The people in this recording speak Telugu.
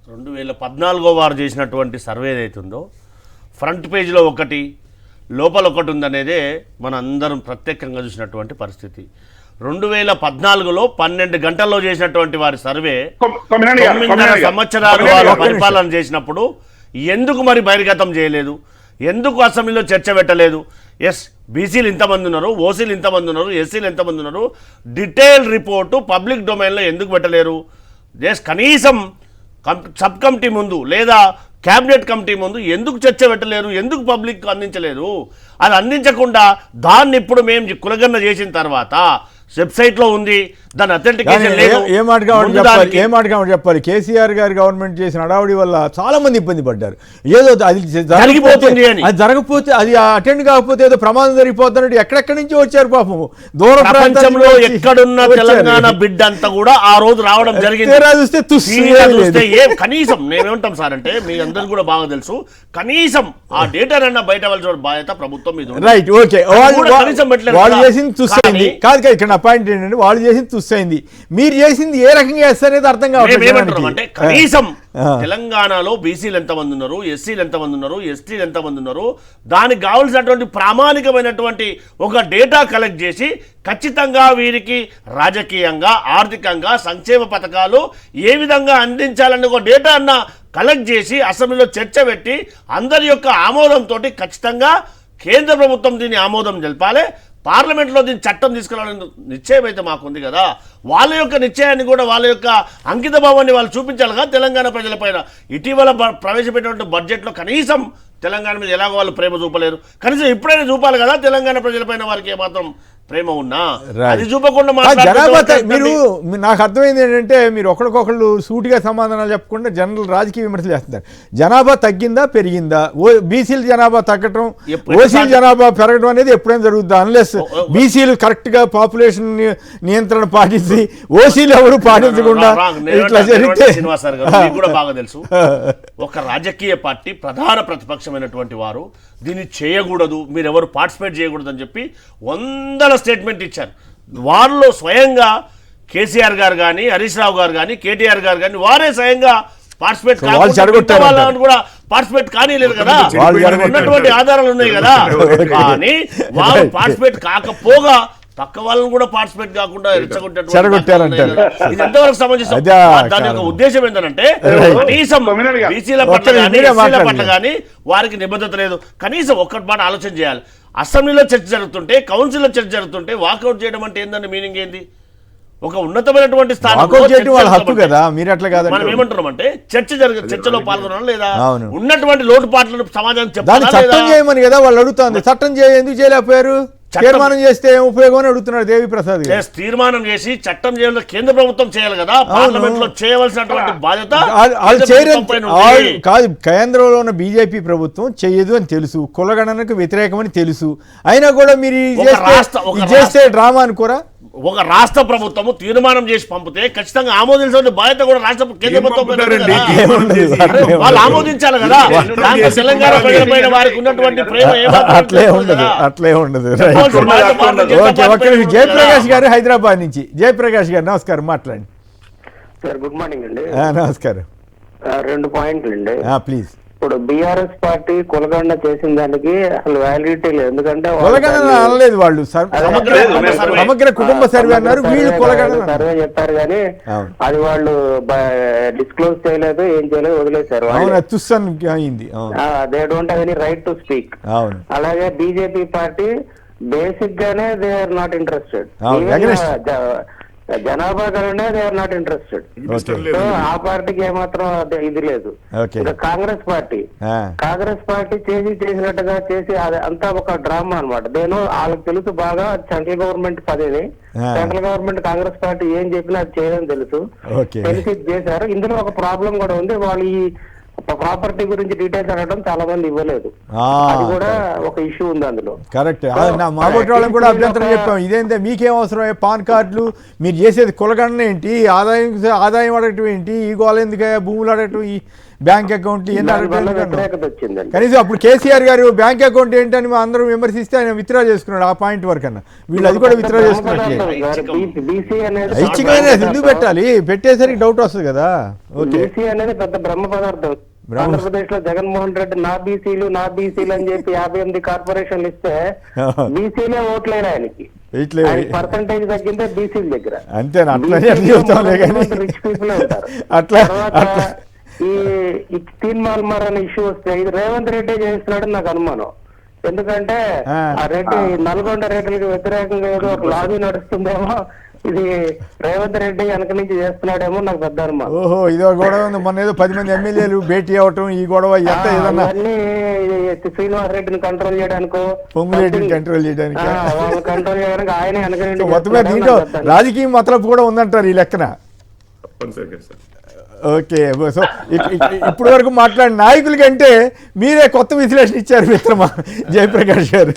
2014 వారు చేసినటువంటి సర్వే ఏదైతుందో ఫ్రంట్ పేజీలో ఒకటి లోపల ఒకటి ఉందనేదే మన అందరం ప్రత్యేకంగా చూసినటువంటి పరిస్థితి. 2014లో 12 గంటల్లో చేసినటువంటి వారి సర్వే 9.5 సంవత్సరాలు వారు పరిపాలన చేసినప్పుడు ఎందుకు మరి బహిర్గతం చేయలేదు, ఎందుకు అసెంబ్లీలో చర్చ పెట్టలేదు? ఎస్, బీసీలు ఇంతమంది ఉన్నారు, ఓసీలు ఇంతమంది ఉన్నారు, ఎస్సీలు ఎంతమంది ఉన్నారు, డీటెయిల్ రిపోర్టు పబ్లిక్ డొమైన్లో ఎందుకు పెట్టలేరు? ఎస్, కనీసం సబ్ కమిటీ ముందు లేదా క్యాబినెట్ కమిటీ ముందు ఎందుకు చర్చ పెట్టలేరు, ఎందుకు పబ్లిక్ అందించలేరు? అది అందించకుండా దాన్ని ఇప్పుడు మేము కులగన్న చేసిన తర్వాత వెబ్సైట్లో ఉంది, దాని అథెంటికేషన్ లేదు. ఏ మాట చెప్పాలి, కేసీఆర్ గారి గవర్నమెంట్ చేసిన హడావుడి వల్ల చాలా మంది ఇబ్బంది పడ్డారు. ఏదో అది జరిగిపోతుంది అని, అది జరగకపోతే అది అటెండ్ కాకపోతే ఏదో ప్రమాదం జరిగిపోతున్నట్టు ఎక్కడెక్కడి నుంచి వచ్చారు పాపం. దూర ప్రపంచంలో ఎక్కడున్న తెలంగాణ బిడ్డ అంతా కూడా ఆ రోజు రావడం జరిగింది. కనీసం మేమేమంటాం సార్ అంటే మీ అందరికి కూడా బాగా తెలుసు, కనీసం ఆ డేటానన్నా బయట వాళ్ళ బాధ్యత ప్రభుత్వం మీద. రైట్, ఓకే, వాళ్ళు చేసింది తుస్సైంది కాదు కదా. ఇక్కడ నా పాయింట్ ఏంటంటే వాళ్ళు చేసింది తుస్సైంది, మీరు చేసింది ఏ రకంగా చేస్తారనేది అర్థం కావట్లేదు. అంటే కనీసం తెలంగాణలో బీసీలు ఎంతమంది ఉన్నారు, ఎస్సీలు ఎంతమంది ఉన్నారు, ఎస్టీలు ఎంతమంది ఉన్నారు, దానికి కావాల్సినటువంటి ప్రామాణికమైనటువంటి ఒక డేటా కలెక్ట్ చేసి ఖచ్చితంగా వీరికి రాజకీయంగా, ఆర్థికంగా, సంక్షేమ పథకాలు ఏ విధంగా అందించాలని ఒక డేటా అన్న కలెక్ట్ చేసి అసెంబ్లీలో చర్చ పెట్టి అందరి యొక్క ఆమోదంతో ఖచ్చితంగా కేంద్ర ప్రభుత్వం దీన్ని ఆమోదం తెలపాలి, పార్లమెంట్లో దీన్ని చట్టం తీసుకురావాలని నిశ్చయం అయితే మాకుంది కదా. వాళ్ళ యొక్క నిశ్చయాన్ని కూడా, వాళ్ళ యొక్క అంకిత భావాన్ని వాళ్ళు చూపించాలి కదా తెలంగాణ ప్రజలపైన. ఇటీవల ప్రవేశపెట్టినటువంటి బడ్జెట్లో కనీసం తెలంగాణ మీద ఎలాగో వాళ్ళు ప్రేమ చూపలేరు, కనీసం ఇప్పుడైనా చూపాలి కదా తెలంగాణ ప్రజలపైన వారికి ఏమాత్రం ప్రేమ ఉన్నా. అది చూపకుండా మీరు నాకు అర్థమైంది ఏంటంటే మీరు ఒకరికొకళ్ళు సూటిగా సమాధానాలు చెప్పకుండా జనరల్ రాజకీయ విమర్శలు చేస్తున్నారు. జనాభా తగ్గిందా పెరిగిందా? బీసీల జనాభా తగ్గటం, ఓసీల జనాభా పెరగడం అనేది ఎప్పుడైనా జరుగుతుందా? అన్లెస్ బీసీలు కరెక్ట్ గా పాపులేషన్ నియంత్రణ పాటించి ఓసీలు ఎవరు పాటించకుండా ఇట్లా జరిగితే కూడా బాగా తెలుసు. ఒక రాజకీయ పార్టీ ప్రధాన ప్రతిపక్షమైనటువంటి వారు దీన్ని చేయకూడదు, మీరు ఎవరు పార్టిసిపేట్ చేయకూడదు అని చెప్పి 100 స్టేట్మెంట్ ఇచ్చారు. వారిలో స్వయంగా కేసీఆర్ గారు కానీ, హరీష్ రావు గారు కానీ, కేటీఆర్ గారు కానీ వారే స్వయంగా పార్టిసిపేట్ వాళ్ళని కూడా పార్టిసిపేట్ కానీ లేదు కదా, ఉన్నటువంటి ఆధారాలు ఉన్నాయి కదా. కానీ వారు పార్టిసిపేట్ కాకపోగా పక్క వాళ్ళని కూడా పార్టిసిపేట్ కాకుండా ఇది ఎంతవరకు సమంజసం? దాని యొక్క ఉద్దేశం ఏంటంటే కనీసం బీసీల పట్ల కానీ, ఎస్సీల పట్ల కానీ వారికి నిబద్ధత లేదు. కనీసం ఒక్కటి మాట ఆలోచన చేయాలి. అసెంబ్లీలో చర్చ జరుగుతుంటే, కౌన్సిల్లో చర్చ జరుగుతుంటే వాకౌట్ చేయడం అంటే ఏందని మీనింగ్ ఏంది? ఒక ఉన్నతమైనటువంటి స్థానం మనం ఏమంటున్నాం అంటే చర్చలో పాల్గొనడం లేదా, ఉన్నటువంటి లోటుపాట్లను సమాజానికి చెప్పాలి కదా. వాళ్ళు అడుగుతుంది చట్టం ఎందుకు చేయలేకపోయారు, తీర్మానం చేస్తే ఉపయోగం అని అడుగుతున్నాడు దేవి ప్రసాద్. తీర్మానం చేసి చట్టం చేయాలి, కేంద్ర ప్రభుత్వం చేయాలి కదా, పార్లమెంట్ లో చేయవలసినటువంటి బాధ్యత కాదు. కేంద్రంలో ఉన్న బీజేపీ ప్రభుత్వం చేయదు అని తెలుసు, కులగణనకు వ్యతిరేకమని తెలుసు, అయినా కూడా మీరు చేస్తే డ్రామా అనుకోరా? ఒక రాష్ట్ర ప్రభుత్వము తీర్మానం చేసి పంపితే ఖచ్చితంగా ఆమోదించాల్సిన బాధ్యత కూడా రాష్ట్ర కేంద్ర ప్రభుత్వం వాళ్ళు ఆమోదించాలి కదా. తెలంగాణ ప్రజలపైన వారికి ఉన్నటువంటి ప్రేమ అట్లే ఉండదు. జయప్రకాష్ గారు హైదరాబాద్ నుంచి. జయప్రకాష్ గారు నమస్కారం, మాట్లాడండి సార్. గుడ్ మార్నింగ్ అండి. నమస్కారం. 2 పాయింట్లు అండి ప్లీజ్. ఇప్పుడు బీఆర్ఎస్ పార్టీ కులగణన చేసిన దానికి అసలు వ్యాలిడిటీ లేదు, ఎందుకంటే అనలేదు వాళ్ళు, సమగ్ర కుటుంబ సర్వే అన్నారు, వీళ్ళు కులగణన సర్వే చెప్పారు కానీ అది వాళ్ళు డిస్క్లోజ్ చేయలేదు, ఏం చేయలేదు, వదిలేశారు. They don't have any right to speak. అలాగే బీజేపీ పార్టీ బేసిక్ గానే దే ఆర్ నాట్ ఇంట్రెస్టెడ్, జనాభా గణనే they are not interested. So ఆ పార్టీకి ఏమాత్రం ఇది లేదు. ఇంకా కాంగ్రెస్ పార్టీ చేసినట్టుగా చేసి అంతా ఒక డ్రామా అనమాట. నేను వాళ్ళకి తెలుసు బాగా సెంట్రల్ గవర్నమెంట్ పదవి, సెంట్రల్ గవర్నమెంట్ కాంగ్రెస్ పార్టీ ఏం చెప్పినా అది చేయదని తెలుసు, తెలిసి చేశారు. ఇందులో ఒక ప్రాబ్లం కూడా ఉంది. వాళ్ళు ఈ ప్రాపర్టీ గురించి డీటెయిల్స్ అడగడం చాలా మంది ఇవ్వలేదు. అది కూడా ఒక ఇష్యూ ఉంది అందులో. కరెక్ట్. మా బోటి వాళ్ళని కూడా అభ్యంతరం చెప్పాం, ఇదేంటే మీకేం అవసరం పాన్ కార్డులు, మీరు చేసేది కులగణన ఏంటి, ఆదాయం అడగటం ఏంటి, ఈ గోళ ఎందుకు, భూములు అడగటం, ఈ బ్యాంక్ అకౌంట్ కనీసం అప్పుడు కేసీఆర్ గారు బ్యాంక్ అకౌంట్ ఏంటని అందరూ విమర్శిస్తే ఆయన విత్డ్రా చేసుకున్నాడు ఆ పాయింట్ వరకు అన్న. వీళ్ళు అది కూడా విత్డ్రా చేసుకున్నట్లే. ఐచ్ఛికమైన ఎందుకు పెట్టాలి, పెట్టేసరికి డౌట్ వస్తుంది కదా. బీసీ అనేది పెద్ద బ్రహ్మ పదార్థం. ఆంధ్రప్రదేశ్ లో జగన్మోహన్ రెడ్డి నా బీసీలు అని చెప్పి 58 కార్పొరేషన్లు ఇస్తే బీసీలే ఓట్లేరు ఆయనకి. పర్సంటేజ్ తగ్గిందే బీసీల దగ్గర. అంతేనా? రిచ్ పీపుల్ ఉంటారు. అట్లా ఈ తీన్ మాల్మార్ అనే ఇష్యూ వస్తే ఇది రేవంత్ రెడ్డి చేస్తున్నాడని నాకు అనుమానం. ఎందుకంటే ఆ రెడ్డి నల్గొండ రెడ్డికి వ్యతిరేకంగా ఏదో ఒక లాబీ నడుస్తుందేమో, ఇది రేవంత్ రెడ్డి వెనక నుంచి చేస్తున్నాడేమో నాకు పెద్ద అనుమానం. ఓహో, ఇదో గొడవ ఉంది. మొన్న ఏదో 10 మంది ఎమ్మెల్యేలు భేటీ అవటం, ఈ గొడవ ఎంత ఏదన్నా శ్రీనివాస్ రెడ్డిని కంట్రోల్ చేయడానికో, పొంగులేటిని కంట్రోల్ చేయడానికి, కంట్రోల్ చేయడానికి ఆయనే వెనక నుంచి. మొత్తం దీంట్లో రాజకీయం మతలబు కూడా ఉందంటారు ఈ లెక్కన. ఓకే, సో ఇప్పుడు వరకు మాట్లాడిన నాయకుల కంటే మీరే కొత్త విశ్లేషణ ఇచ్చారు మిత్రమా జయప్రకాష్ గారు.